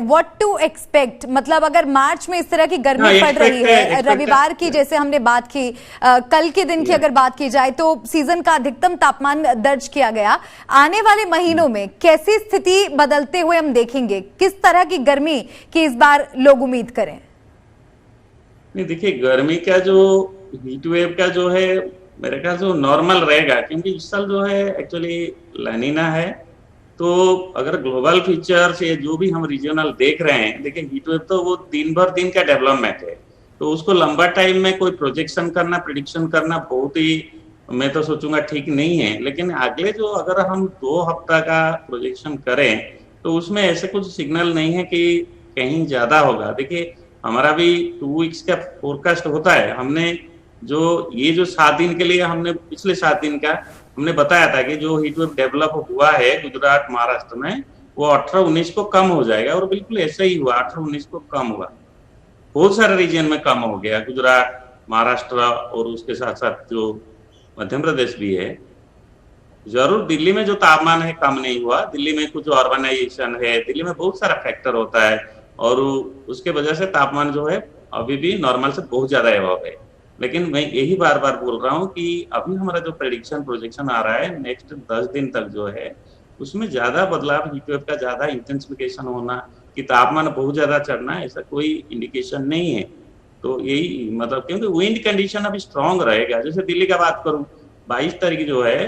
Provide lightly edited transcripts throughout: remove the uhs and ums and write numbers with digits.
What to expect, मतलब अगर मार्च में इस तरह की गर्मी पड़ रही है, रविवार की जैसे हमने बात की, कल के दिन की अगर बात की जाए तो सीजन का अधिकतम तापमान दर्ज किया गया, आने वाले महीनों में कैसी स्थिति बदलते हुए हम देखेंगे? किस तरह की गर्मी की इस बार लोग उम्मीद करें? नहीं, देखिए, गर्मी का जो हीट वेव का जो है मेरे ख्याल से नॉर्मल रहेगा, क्योंकि इस साल जो है एक्चुअली लानिना है। तो अगर ग्लोबल फीचर्स ये जो भी हम रीजनल देख रहे हैं, देखिए हीट वेव तो वो दिन भर दिन का डेवलपमेंट है, तो उसको लंबा टाइम में कोई प्रोजेक्शन करना, प्रिडिक्शन करना बहुत ही, मैं तो सोचूंगा, ठीक नहीं है। लेकिन अगले जो अगर हम 2 हफ्ता का प्रोजेक्शन करें तो उसमें ऐसे कुछ सिग्नल नहीं है कि कहीं ज्यादा होगा। देखिए, हमारा भी 2 वीक्स का फोरकास्ट होता है। हमने ये जो 7 दिन के लिए हमने पिछले 7 दिन का हमने बताया था कि जो हीट वेव डेवलप हुआ है गुजरात महाराष्ट्र में, वो 18-19 को कम हो जाएगा, और बिल्कुल ऐसा ही हुआ। 18-19 को कम हुआ, बहुत सारे रीजन में कम हो गया, गुजरात, महाराष्ट्र और उसके साथ साथ जो मध्य प्रदेश भी है। जरूर दिल्ली में जो तापमान है कम नहीं हुआ, दिल्ली में कुछ ऑर्गेनाइजेशन है, दिल्ली में बहुत सारा फैक्टर होता है, और उसके वजह से तापमान जो है अभी भी नॉर्मल से बहुत ज्यादा एबव है। लेकिन मैं यही बार बार बोल रहा हूँ कि अभी हमारा जो प्रेडिक्शन प्रोजेक्शन आ रहा है नेक्स्ट 10 दिन तक जो है, उसमें ज्यादा बदलाव, हीट वेव का ज्यादा इंटेंसिफिकेशन होना, कि तापमान बहुत ज्यादा चढ़ना, ऐसा कोई इंडिकेशन नहीं है। तो यही मतलब, क्योंकि विंड कंडीशन अभी स्ट्रांग रहेगा। जैसे दिल्ली का बात करूं, 22 तारीख जो है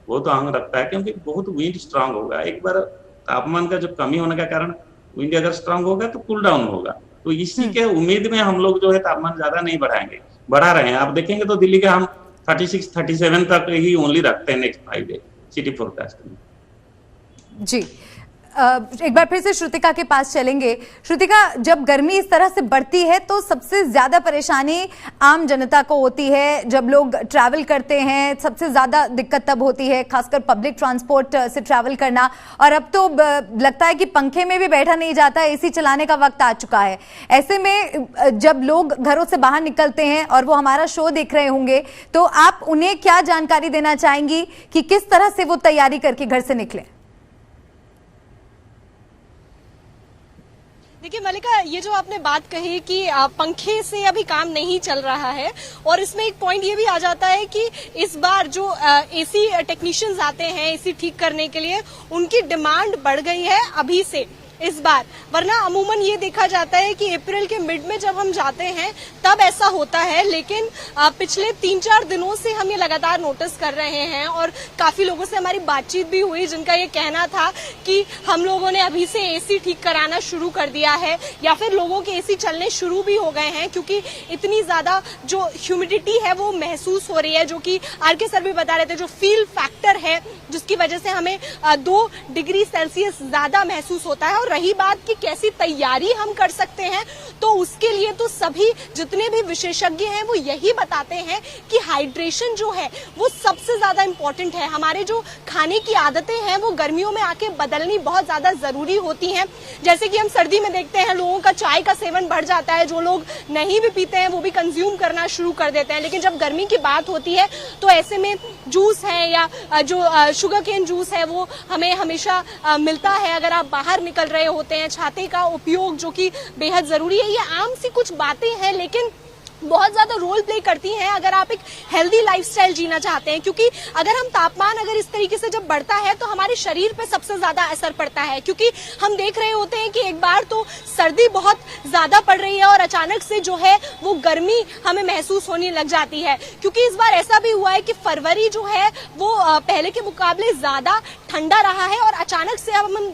वो तो अंग रखता है, क्योंकि बहुत विंड स्ट्रांग होगा। एक बार तापमान का जो कमी होने का कारण विंड अगर स्ट्रांग होगा तो कूल डाउन होगा, तो इसी के उम्मीद में हम लोग जो है तापमान ज्यादा नहीं बढ़ाएंगे, बढ़ा रहे हैं। आप देखेंगे तो दिल्ली का हम 36-37 तक ही ओनली रखते हैं नेक्स्ट 5 डे सिटी फोरकास्ट में। जी, एक बार फिर से श्रुतिका के पास चलेंगे। श्रुतिका, जब गर्मी इस तरह से बढ़ती है तो सबसे ज्यादा परेशानी आम जनता को होती है। जब लोग ट्रैवल करते हैं सबसे ज्यादा दिक्कत तब होती है, खासकर पब्लिक ट्रांसपोर्ट से ट्रैवल करना। और अब तो लगता है कि पंखे में भी बैठा नहीं जाता, एसी चलाने का वक्त आ चुका है। ऐसे में जब लोग घरों से बाहर निकलते हैं और वो हमारा शो देख रहे होंगे, तो आप उन्हें क्या जानकारी देना चाहेंगी कि किस तरह से वो तैयारी करके घर से निकले? देखिए मल्लिका, ये जो आपने बात कही कि पंखे से अभी काम नहीं चल रहा है, और इसमें एक पॉइंट ये भी आ जाता है कि इस बार जो एसी टेक्नीशियंस आते हैं एसी ठीक करने के लिए, उनकी डिमांड बढ़ गई है अभी से इस बार। वरना अमूमन ये देखा जाता है कि अप्रैल के मिड में जब हम जाते हैं तब ऐसा होता है, लेकिन पिछले 3-4 दिनों से हम ये लगातार नोटिस कर रहे हैं, और काफी लोगों से हमारी बातचीत भी हुई जिनका ये कहना था कि हम लोगों ने अभी से एसी ठीक कराना शुरू कर दिया है, या फिर लोगों के एसी चलने शुरू भी हो गए हैं, क्योंकि इतनी ज्यादा जो ह्यूमिडिटी है वो महसूस हो रही है, जो कि आरके सर भी बता रहे थे, जो फील फैक्टर है जिसकी वजह से हमें 2 डिग्री सेल्सियस ज्यादा महसूस होता है। और रही बात कि कैसी तैयारी हम कर सकते हैं, तो उसके लिए तो सभी जितने भी विशेषज्ञ हैं वो यही बताते हैं कि हाइड्रेशन जो है वो सबसे ज्यादा इंपॉर्टेंट है। हमारे जो खाने की आदतें हैं वो गर्मियों में आके बदलनी बहुत ज्यादा जरूरी होती हैं। जैसे कि हम सर्दी में देखते हैं लोगों का चाय का सेवन बढ़ जाता है, जो लोग नहीं भी पीते हैं वो भी कंज्यूम करना शुरू कर देते हैं। लेकिन जब गर्मी की बात होती है तो ऐसे में जूस है या जो शुगर केन जूस है वो हमें हमेशा मिलता है। अगर आप बाहर निकल रहे होते हैं, छाते का उपयोग जो कि बेहद जरूरी है। ये आम सी कुछ बातें हैं, लेकिन बहुत ज्यादा रोल प्ले करती हैं अगर आप एक हेल्दी लाइफस्टाइल जीना चाहते हैं। क्योंकि अगर हम तापमान अगर इस तरीके से जब बढ़ता है तो हमारे शरीर पे सबसे ज्यादा असर पड़ता है, क्योंकि हम देख रहे होते हैं कि एक बार तो सर्दी बहुत ज्यादा पड़ रही है और अचानक से जो है वो गर्मी हमें महसूस होने लग जाती है। क्योंकि इस बार ऐसा भी हुआ है कि फरवरी जो है वो पहले के मुकाबले ज्यादा ठंडा रहा है, और अचानक से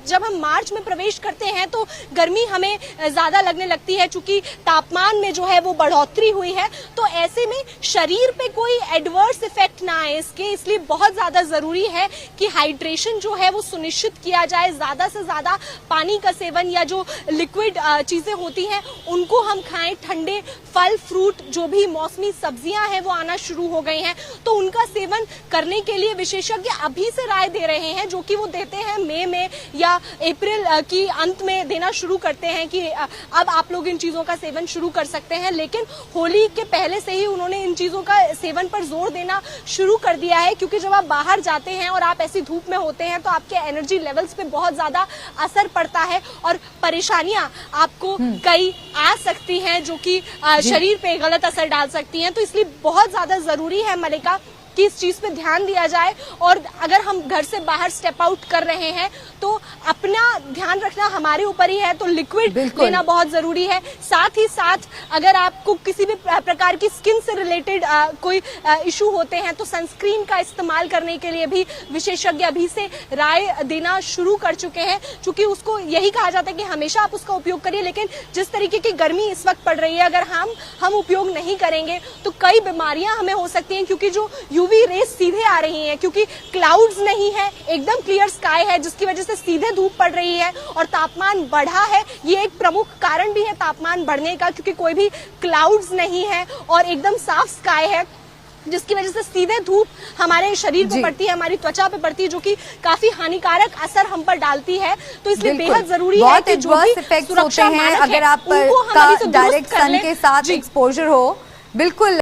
जब हम मार्च में प्रवेश करते हैं तो गर्मी हमें ज्यादा लगने लगती है, चूंकि तापमान में जो है वो बढ़ोतरी हुई है। तो ऐसे में शरीर पे कोई एडवर्स इफेक्ट ना आए इसके, इसलिए बहुत ज्यादा जरूरी है कि हाइड्रेशन जो है वो सुनिश्चित किया जाए। ज्यादा से ज्यादा पानी का सेवन या जो लिक्विड रिलेटेड चीजें होती हैं उनको हम खाएं। ठंडे फल फ्रूट जो भी मौसमी सब्जियां हैं वो आना शुरू हो गई हैं, तो उनका सेवन करने के लिए विशेषज्ञ अभी से राय दे रहे हैं, जो कि वो देते हैं मई में या अप्रैल की अंत में देना शुरू करते हैं कि अब आप लोग इन चीजों का सेवन शुरू कर सकते हैं। लेकिन होली के पहले से ही उन्होंने इन चीजों का सेवन पर जोर देना शुरू कर दिया है, क्योंकि जब आप बाहर जाते हैं और आप ऐसी धूप में होते हैं तो आपके एनर्जी लेवल्स पे बहुत ज्यादा असर पड़ता है और परेशानियां आपको कई आ सकती हैं जो कि शरीर पे गलत असर डाल सकती हैं। तो इसलिए बहुत ज्यादा जरूरी है मलिका कि इस चीज पे ध्यान दिया जाए, और अगर हम घर से बाहर स्टेप आउट कर रहे हैं तो अपना ध्यान रखना हमारे ऊपर ही है। तो लिक्विड लेना बहुत जरूरी है। साथ ही साथ अगर आपको किसी भी प्रकार की स्किन से रिलेटेड कोई इशू होते हैं तो सनस्क्रीन का इस्तेमाल करने के लिए भी विशेषज्ञ अभी से राय देना शुरू कर चुके हैं, क्योंकि उसको यही कहा जाता है कि हमेशा आप उसका उपयोग करिए, लेकिन जिस तरीके की गर्मी इस वक्त पड़ रही है अगर हम उपयोग नहीं करेंगे तो कई बीमारियां हमें हो सकती हैं, क्योंकि जो यूवी रेस सीधे आ रही हैं, क्योंकि क्लाउड्स नहीं है, एकदम क्लियर स्काई है, जिसकी वजह से सीधे धूप पड़ रही है और तापमान बढ़ा है। ये एक प्रमुख कारण भी है तापमान बढ़ने का, क्योंकि कोई भी क्लाउड्स नहीं है और एकदम साफ स्काई है, जिसकी वजह से सीधे धूप हमारे शरीर पे पड़ती है, हमारी त्वचा पे पड़ती है, जो कि काफी हानिकारक असर हम पर डालती है। तो इसलिए बेहद जरूरी है कि जो भी सुरक्षा मानक है, अगर आप डायरेक्ट सन के साथ एक्सपोजर हो, बिल्कुल